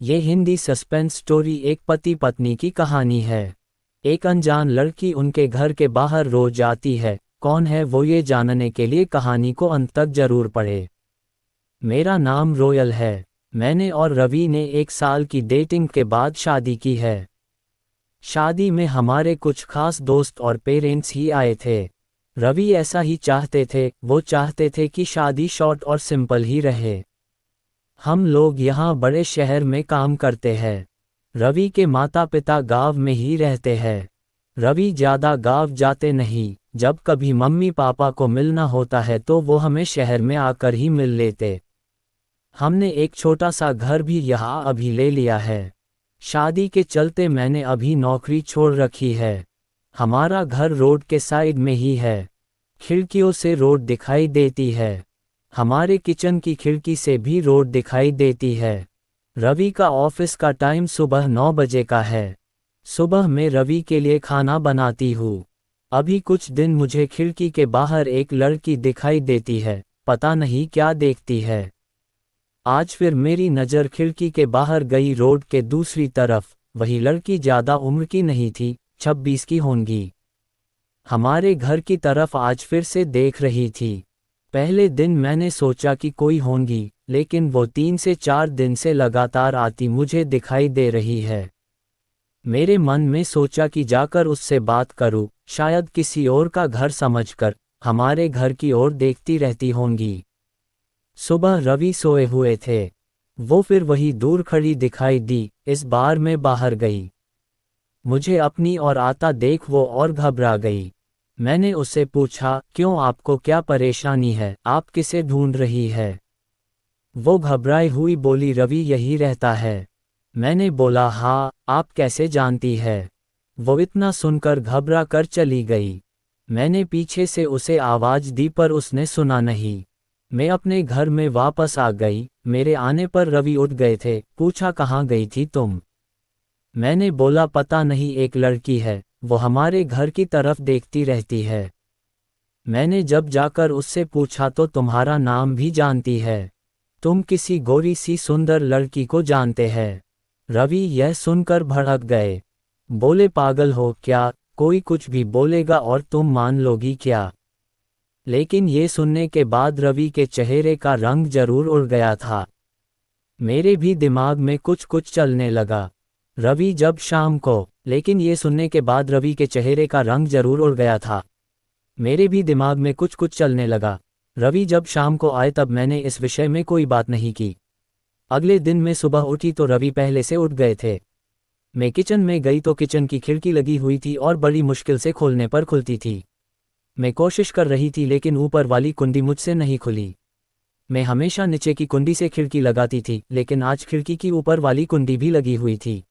ये Hindi suspense story एक पति पत्नी की कहानी है। एक अनजान लड़की उनके घर के बाहर रोज आती है। कौन है वो, ये जानने के लिए कहानी को अंत तक जरूर पढ़े। मेरा नाम रोयल है। मैंने और रवि ने 1 साल की डेटिंग के बाद शादी की है। शादी में हमारे कुछ खास दोस्त और पेरेंट्स ही आए थे। रवि ऐसा ही चाहते थे, वो चाहते थे कि शादी शॉर्ट और सिंपल ही रहे। हम लोग यहाँ बड़े शहर में काम करते हैं। रवि के माता पिता गांव में ही रहते हैं। रवि ज़्यादा गांव जाते नहीं, जब कभी मम्मी पापा को मिलना होता है तो वो हमें शहर में आकर ही मिल लेते। हमने एक छोटा सा घर भी यहाँ अभी ले लिया है। शादी के चलते मैंने अभी नौकरी छोड़ रखी है। हमारा घर रोड के साइड में ही है। खिड़कियों से रोड दिखाई देती है। हमारे किचन की खिड़की से भी रोड दिखाई देती है। रवि का ऑफिस का टाइम सुबह 9 बजे का है। सुबह में रवि के लिए खाना बनाती हूँ। अभी कुछ दिन मुझे खिड़की के बाहर एक लड़की दिखाई देती है, पता नहीं क्या देखती है। आज फिर मेरी नज़र खिड़की के बाहर गई रोड के दूसरी तरफ। वही लड़की ज़्यादा उम्र की नहीं थी, 26 की होंगी। हमारे घर की तरफ आज फिर से देख रही थी। पहले दिन मैंने सोचा कि कोई होंगी, लेकिन वो 3 से 4 दिन से लगातार आती मुझे दिखाई दे रही है। मेरे मन में सोचा कि जाकर उससे बात करूं, शायद किसी और का घर समझकर हमारे घर की ओर देखती रहती होंगी। सुबह रवि सोए हुए थे। वो फिर वही दूर खड़ी दिखाई दी। इस बार मैं बाहर गई। मुझे अपनी ओर आता देख वो और घबरा गई। मैंने उससे पूछा, क्यों, आपको क्या परेशानी है, आप किसे ढूंढ रही है? वो घबराई हुई बोली, रवि यही रहता है। मैंने बोला, हाँ, आप कैसे जानती है? वो इतना सुनकर घबरा कर चली गई। मैंने पीछे से उसे आवाज़ दी पर उसने सुना नहीं। मैं अपने घर में वापस आ गई। मेरे आने पर रवि उठ गए थे। पूछा, कहाँ गई थी तुम? मैंने बोला, पता नहीं, एक लड़की है, वो हमारे घर की तरफ देखती रहती है। मैंने जब जाकर उससे पूछा तो तुम्हारा नाम भी जानती है। तुम किसी गोरी सी सुंदर लड़की को जानते हैं। रवि यह सुनकर भड़क गए। बोले, पागल हो क्या, कोई कुछ भी बोलेगा और तुम मान लोगी क्या? लेकिन ये सुनने के बाद रवि के चेहरे का रंग जरूर उड़ गया था। मेरे भी दिमाग में कुछ कुछ चलने लगा। रवि जब शाम को, लेकिन ये सुनने के बाद रवि के चेहरे का रंग जरूर उड़ गया था। मेरे भी दिमाग में कुछ कुछ चलने लगा। रवि जब शाम को आए तब मैंने इस विषय में कोई बात नहीं की। अगले दिन मैं सुबह उठी तो रवि पहले से उठ गए थे। मैं किचन में गई तो किचन की खिड़की लगी हुई थी और बड़ी मुश्किल से खोलने पर खुलती थी। मैं कोशिश कर रही थी लेकिन ऊपर वाली कुंडी मुझसे नहीं खुली। मैं हमेशा नीचे की कुंडी से खिड़की लगाती थी, लेकिन आज खिड़की की ऊपर वाली कुंडी भी लगी हुई थी।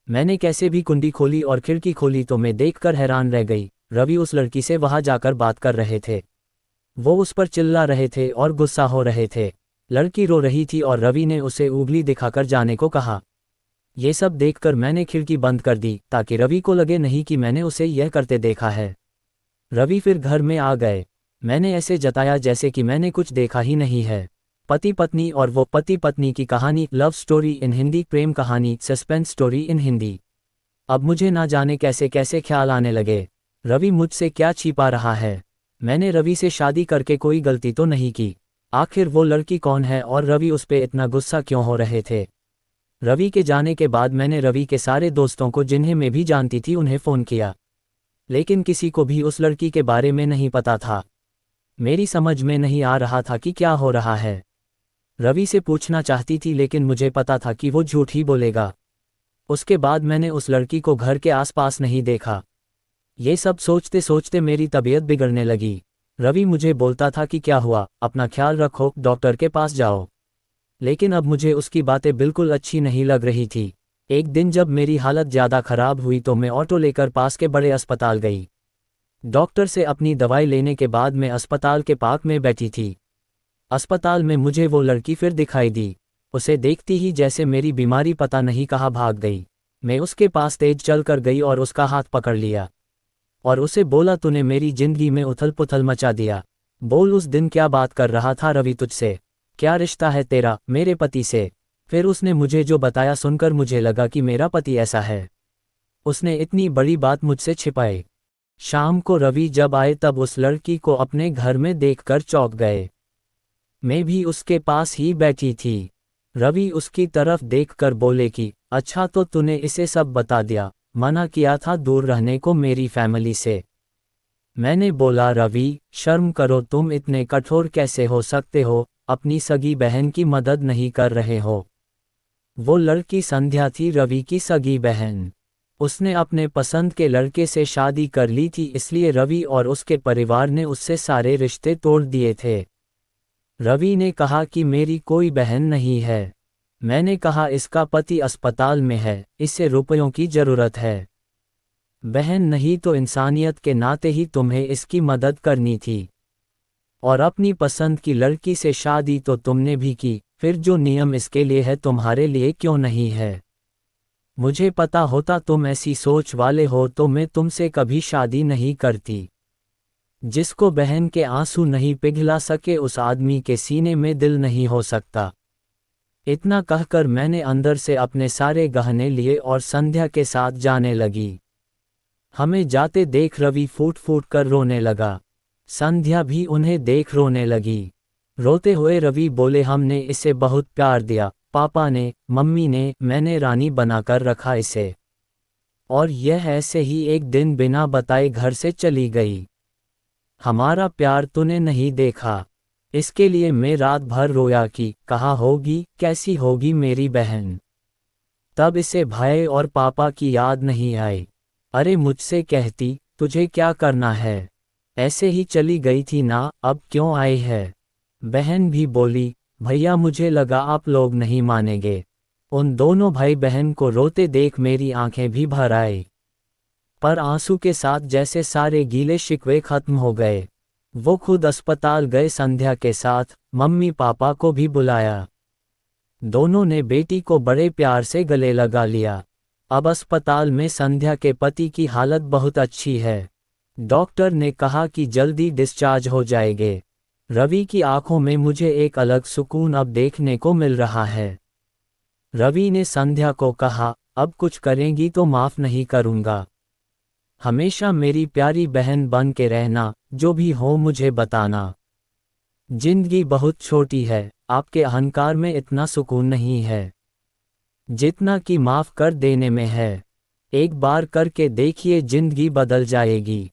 मैंने कैसे भी कुंडी खोली और खिड़की खोली तो मैं देखकर हैरान रह गई। रवि उस लड़की से वहां जाकर बात कर रहे थे। वो उस पर चिल्ला रहे थे और गुस्सा हो रहे थे। लड़की रो रही थी और रवि ने उसे उंगली दिखाकर जाने को कहा। ये सब देखकर मैंने खिड़की बंद कर दी ताकि रवि को लगे नहीं कि मैंने उसे यह करते देखा है। रवि फिर घर में आ गए। मैंने ऐसे जताया जैसे कि मैंने कुछ देखा ही नहीं है। पति पत्नी और वो पति पत्नी की कहानी, लव स्टोरी इन हिंदी, प्रेम कहानी, सस्पेंस स्टोरी इन हिंदी। अब मुझे ना जाने कैसे कैसे ख्याल आने लगे। रवि मुझसे क्या छिपा रहा है? मैंने रवि से शादी करके कोई गलती तो नहीं की। आखिर वो लड़की कौन है और रवि उस पे इतना गुस्सा क्यों हो रहे थे? रवि के जाने के बाद मैंने रवि के सारे दोस्तों को, जिन्हें मैं भी जानती थी, उन्हें फ़ोन किया, लेकिन किसी को भी उस लड़की के बारे में नहीं पता था। मेरी समझ में नहीं आ रहा था कि क्या हो रहा है। रवि से पूछना चाहती थी लेकिन मुझे पता था कि वो झूठ ही बोलेगा। उसके बाद मैंने उस लड़की को घर के आसपास नहीं देखा। ये सब सोचते सोचते मेरी तबीयत बिगड़ने लगी। रवि मुझे बोलता था कि क्या हुआ, अपना ख्याल रखो, डॉक्टर के पास जाओ। लेकिन अब मुझे उसकी बातें बिल्कुल अच्छी नहीं लग रही थी। एक दिन जब मेरी हालत ज़्यादा खराब हुई तो मैं ऑटो लेकर पास के बड़े अस्पताल गई। डॉक्टर से अपनी दवाई लेने के बाद मैं अस्पताल के पार्क में बैठी थी। अस्पताल में मुझे वो लड़की फिर दिखाई दी। उसे देखती ही जैसे मेरी बीमारी पता नहीं कहाँ भाग गई। मैं उसके पास तेज चल कर गई और उसका हाथ पकड़ लिया और उसे बोला, तूने मेरी जिंदगी में उथल पुथल मचा दिया। बोल, उस दिन क्या बात कर रहा था रवि तुझसे? क्या रिश्ता है तेरा मेरे पति से? फिर उसने मुझे जो बताया सुनकर मुझे लगा कि मेरा पति ऐसा है। उसने इतनी बड़ी बात मुझसे छिपाई। शाम को रवि जब आए तब उस लड़की को अपने घर में देखकर चौंक गए। मैं भी उसके पास ही बैठी थी। रवि उसकी तरफ देखकर बोले कि अच्छा तो तूने इसे सब बता दिया, मना किया था दूर रहने को मेरी फैमिली से। मैंने बोला रवि, शर्म करो, तुम इतने कठोर कैसे हो सकते हो, अपनी सगी बहन की मदद नहीं कर रहे हो। वो लड़की संध्या थी, रवि की सगी बहन। उसने अपने पसंद के लड़के से शादी कर ली थी, इसलिए रवि और उसके परिवार ने उससे सारे रिश्ते तोड़ दिए थे। रवि ने कहा कि मेरी कोई बहन नहीं है। मैंने कहा इसका पति अस्पताल में है, इसे रुपयों की जरूरत है। बहन नहीं तो इंसानियत के नाते ही तुम्हें इसकी मदद करनी थी। और अपनी पसंद की लड़की से शादी तो तुमने भी की, फिर जो नियम इसके लिए है तुम्हारे लिए क्यों नहीं है? मुझे पता होता तुम ऐसी सोच वाले हो तो मैं तुमसे कभी शादी नहीं करती। जिसको बहन के आंसू नहीं पिघला सके उस आदमी के सीने में दिल नहीं हो सकता। इतना कहकर मैंने अंदर से अपने सारे गहने लिए और संध्या के साथ जाने लगी। हमें जाते देख रवि फूट फूट कर रोने लगा। संध्या भी उन्हें देख रोने लगी। रोते हुए रवि बोले, हमने इसे बहुत प्यार दिया, पापा ने, मम्मी ने, मैंने रानी बनाकर रखा इसे। और यह ऐसे ही एक दिन बिना बताए घर से चली गई। हमारा प्यार तूने नहीं देखा। इसके लिए मैं रात भर रोया कि कहाँ होगी, कैसी होगी मेरी बहन। तब इसे भाई और पापा की याद नहीं आई। अरे मुझसे कहती, तुझे क्या करना है, ऐसे ही चली गई थी ना, अब क्यों आई है? बहन भी बोली, भैया मुझे लगा आप लोग नहीं मानेंगे। उन दोनों भाई बहन को रोते देख मेरी आंखें भी भर आई। पर आंसू के साथ जैसे सारे गीले शिकवे खत्म हो गए। वो खुद अस्पताल गए संध्या के साथ, मम्मी पापा को भी बुलाया। दोनों ने बेटी को बड़े प्यार से गले लगा लिया। अब अस्पताल में संध्या के पति की हालत बहुत अच्छी है। डॉक्टर ने कहा कि जल्दी डिस्चार्ज हो जाएंगे। रवि की आंखों में मुझे एक अलग सुकून अब देखने को मिल रहा है। रवि ने संध्या को कहा, अब कुछ करेंगी तो माफ नहीं करूंगा। हमेशा मेरी प्यारी बहन बन के रहना, जो भी हो मुझे बताना। जिंदगी बहुत छोटी है, आपके अहंकार में इतना सुकून नहीं है जितना कि माफ कर देने में है। एक बार करके देखिए, जिंदगी बदल जाएगी।